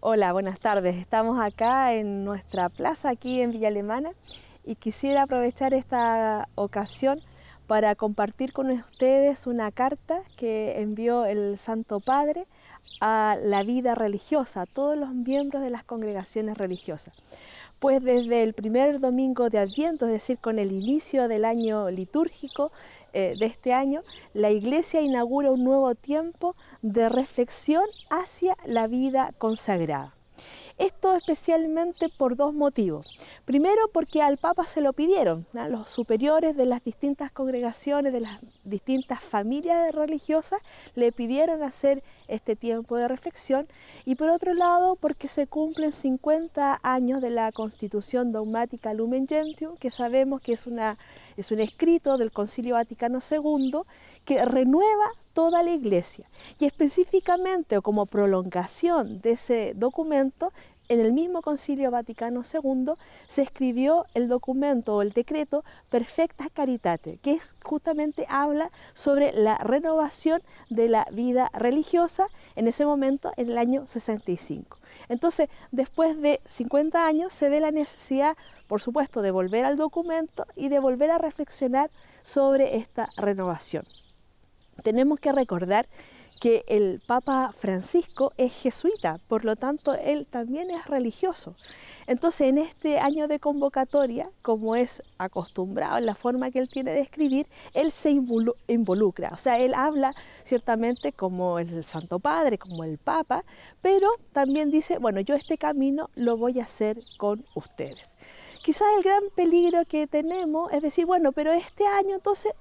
Hola, buenas tardes. Estamos acá en nuestra plaza, aquí en Villa Alemana, y quisiera aprovechar esta ocasión para compartir con ustedes una carta que envió el Santo Padre a la vida religiosa, a todos los miembros de las congregaciones religiosas. Pues desde el primer domingo de Adviento, es decir, con el inicio del año litúrgico de este año, la Iglesia inaugura un nuevo tiempo de reflexión hacia la vida consagrada. Esto especialmente por dos motivos. Primero, porque al Papa se lo pidieron, ¿no? Los superiores de las distintas congregaciones, de las distintas familias religiosas, le pidieron hacer este tiempo de reflexión. Y por otro lado, porque se cumplen 50 años de la Constitución Dogmática Lumen Gentium, que sabemos que es un escrito del Concilio Vaticano II que renueva toda la Iglesia. Y específicamente, o como prolongación de ese documento, en el mismo Concilio Vaticano II se escribió el documento o el decreto Perfecta Caritate, que justamente habla sobre la renovación de la vida religiosa en ese momento, en el año 65. Entonces, después de 50 años se ve la necesidad, por supuesto, de volver al documento y de volver a reflexionar sobre esta renovación. Tenemos que recordar que el Papa Francisco es jesuita, por lo tanto él también es religioso. Entonces en este año de convocatoria, como es acostumbrado en la forma que él tiene de escribir, él se involucra, o sea, él habla ciertamente como el Santo Padre, como el Papa, pero también dice, bueno, yo este camino lo voy a hacer con ustedes. Quizás el gran peligro que tenemos es decir, bueno, pero este año entonces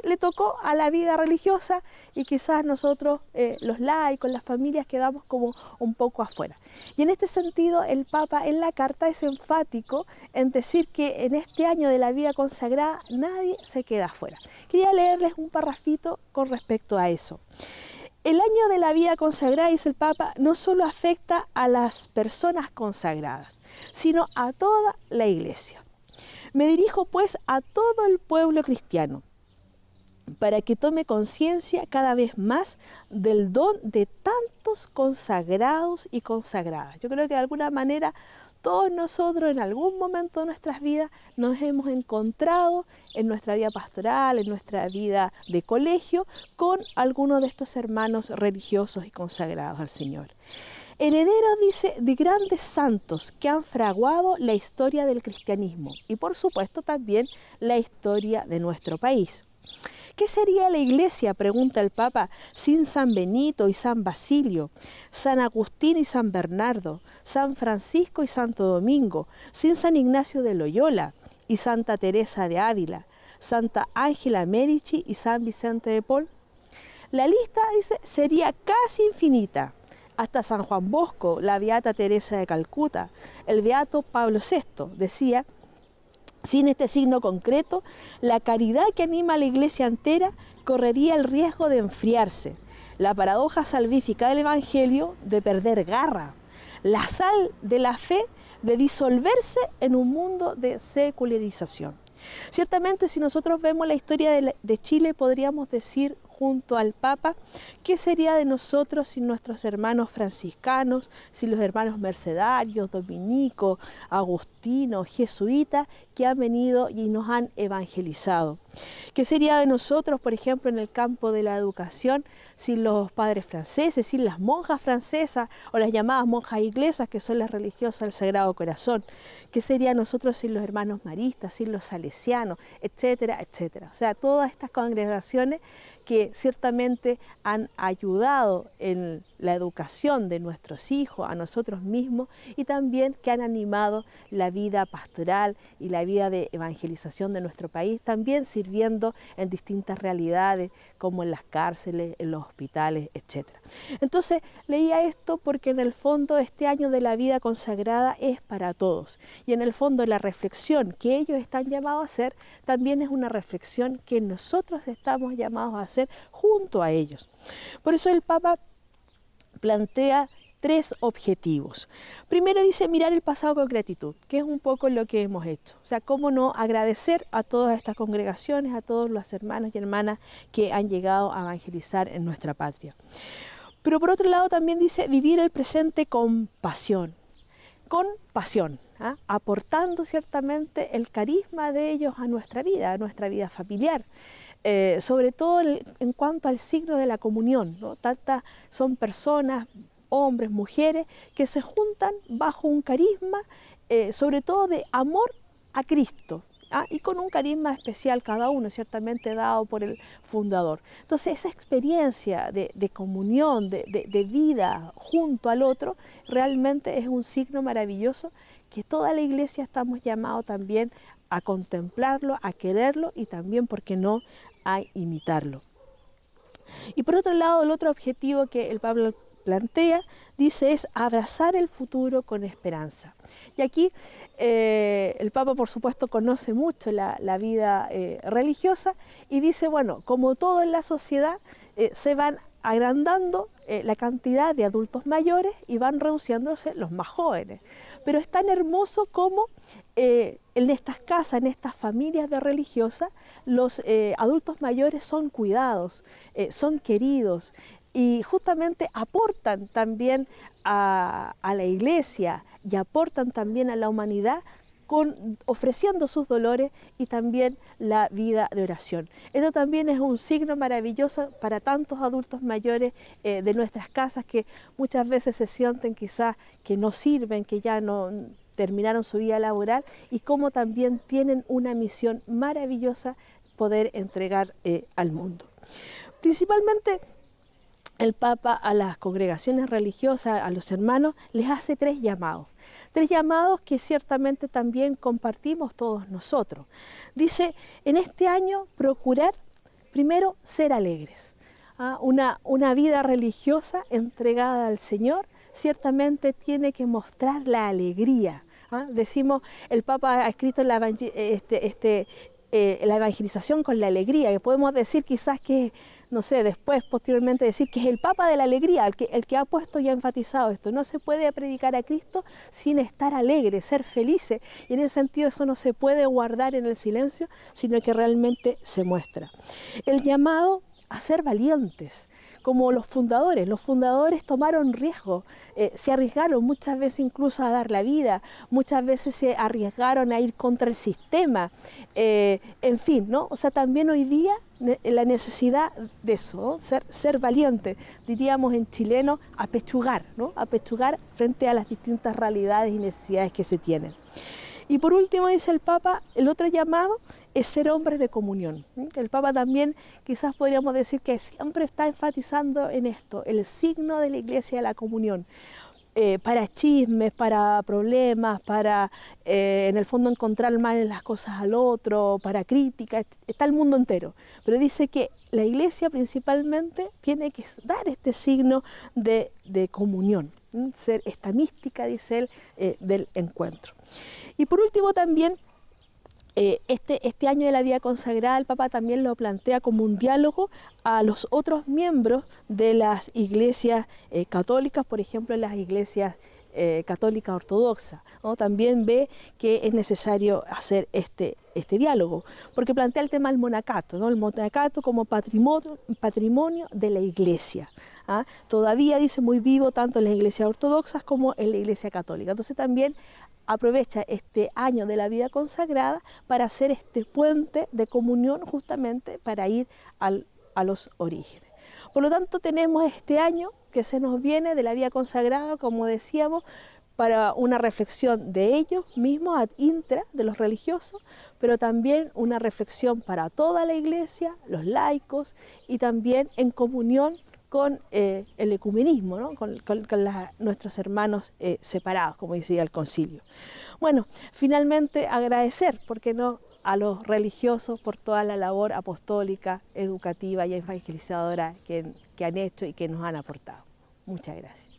le tocó a la vida religiosa y quizás nosotros, los laicos, las familias, quedamos como un poco afuera. Y en este sentido, el Papa en la carta es enfático en decir que en este año de la vida consagrada nadie se queda afuera. Quería leerles un parrafito con respecto a eso. El año de la vida consagrada, dice el Papa, no solo afecta a las personas consagradas, sino a toda la Iglesia. Me dirijo pues a todo el pueblo cristiano, para que tome conciencia cada vez más del don de tantos consagrados y consagradas. Yo creo que de alguna manera todos nosotros en algún momento de nuestras vidas nos hemos encontrado en nuestra vida pastoral, en nuestra vida de colegio, con algunos de estos hermanos religiosos y consagrados al Señor. Herederos, dice, de grandes santos que han fraguado la historia del cristianismo y por supuesto también la historia de nuestro país. ¿Qué sería la Iglesia?, pregunta el Papa, sin San Benito y San Basilio, San Agustín y San Bernardo, San Francisco y Santo Domingo, sin San Ignacio de Loyola y Santa Teresa de Ávila, Santa Ángela Merici y San Vicente de Paul? La lista, dice, sería casi infinita. Hasta San Juan Bosco, la beata Teresa de Calcuta, el beato Pablo VI, decía: sin este signo concreto, la caridad que anima a la Iglesia entera correría el riesgo de enfriarse, la paradoja salvífica del Evangelio de perder garra, la sal de la fe de disolverse en un mundo de secularización. Ciertamente, si nosotros vemos la historia de Chile, podríamos decir junto al Papa, ¿qué sería de nosotros sin nuestros hermanos franciscanos, sin los hermanos mercedarios, dominicos, agustinos, jesuitas, que han venido y nos han evangelizado? ¿Qué sería de nosotros, por ejemplo, en el campo de la educación, sin los padres franceses, sin las monjas francesas o las llamadas monjas inglesas, que son las religiosas del Sagrado Corazón? ¿Qué sería de nosotros sin los hermanos maristas, sin los salesianos, etcétera, etcétera? O sea, todas estas congregaciones que ciertamente han ayudado en la educación de nuestros hijos, a nosotros mismos, y también que han animado la vida pastoral y la vida de evangelización de nuestro país, también sirviendo en distintas realidades como en las cárceles, en los hospitales, etc. Entonces leía esto porque en el fondo este año de la vida consagrada es para todos, y en el fondo la reflexión que ellos están llamados a hacer también es una reflexión que nosotros estamos llamados a hacer junto a ellos. Por eso el Papa plantea tres objetivos. Primero dice mirar el pasado con gratitud, que es un poco lo que hemos hecho. O sea, cómo no agradecer a todas estas congregaciones, a todos los hermanos y hermanas que han llegado a evangelizar en nuestra patria. Pero por otro lado también dice vivir el presente con pasión, ¿ah? Aportando ciertamente el carisma de ellos a nuestra vida familiar. Sobre todo en cuanto al signo de la comunión, ¿no? Tantas son personas, hombres, mujeres, que se juntan bajo un carisma, sobre todo de amor a Cristo, ¿ah? Y con un carisma especial cada uno, ciertamente dado por el fundador. Entonces esa experiencia de comunión, de vida junto al otro, realmente es un signo maravilloso que toda la iglesia estamos llamados también a contemplarlo, a quererlo y también, ¿por qué no?, a imitarlo. Y por otro lado, el otro objetivo que el Papa plantea, dice, es abrazar el futuro con esperanza. Y aquí el Papa, por supuesto, conoce mucho la vida religiosa y dice, bueno, como todo en la sociedad, se van agrandando la cantidad de adultos mayores y van reduciéndose los más jóvenes. Pero es tan hermoso como en estas casas, en estas familias de religiosas, los adultos mayores son cuidados, son queridos y justamente aportan también a la iglesia y aportan también a la humanidad ofreciendo sus dolores y también la vida de oración. Esto también es un signo maravilloso para tantos adultos mayores de nuestras casas que muchas veces se sienten quizás que no sirven, que ya no terminaron su vida laboral y cómo también tienen una misión maravillosa poder entregar al mundo. Principalmente el Papa a las congregaciones religiosas, a los hermanos, les hace tres llamados que ciertamente también compartimos todos nosotros. Dice, en este año procurar primero ser alegres. ¿Ah? Una vida religiosa entregada al Señor ciertamente tiene que mostrar la alegría. ¿Ah? Decimos, el Papa ha escrito la evangelización con la alegría, que podemos decir quizás que, no sé, después, posteriormente decir que es el Papa de la alegría, el que ha puesto y ha enfatizado esto. No se puede predicar a Cristo sin estar alegre, ser felices, y en ese sentido eso no se puede guardar en el silencio, sino que realmente se muestra. El llamado a ser valientes, como los fundadores tomaron riesgo, se arriesgaron muchas veces incluso a dar la vida, muchas veces se arriesgaron a ir contra el sistema, en fin, ¿no? O sea, también hoy día la necesidad de eso, ¿no? Ser valiente, diríamos en chileno, apechugar, ¿no? Apechugar frente a las distintas realidades y necesidades que se tienen. Y por último, dice el Papa, el otro llamado es ser hombres de comunión. El Papa también quizás podríamos decir que siempre está enfatizando en esto, el signo de la Iglesia de la comunión. Para chismes, para problemas, para en el fondo encontrar mal en las cosas al otro, para críticas, está el mundo entero. Pero dice que la Iglesia principalmente tiene que dar este signo de comunión, ser esta mística, dice él, del encuentro. Y por último también, este año de la vida consagrada, el Papa también lo plantea como un diálogo a los otros miembros de las iglesias católicas, por ejemplo, las iglesias católicas ortodoxas, ¿no? También ve que es necesario hacer este diálogo, porque plantea el tema del monacato, ¿no? El monacato como patrimonio de la iglesia. ¿Ah? Todavía dice muy vivo tanto en las iglesias ortodoxas como en la iglesia católica. Entonces también aprovecha este año de la vida consagrada para hacer este puente de comunión justamente para ir a los orígenes. Por lo tanto, tenemos este año que se nos viene de la vida consagrada, como decíamos, para una reflexión de ellos mismos, ad intra, de los religiosos, pero también una reflexión para toda la iglesia, los laicos, y también en comunión con el ecumenismo, ¿no? con nuestros hermanos separados, como decía el concilio. Bueno, finalmente agradecer, ¿por qué no?, a los religiosos por toda la labor apostólica, educativa y evangelizadora que han hecho y que nos han aportado. Muchas gracias.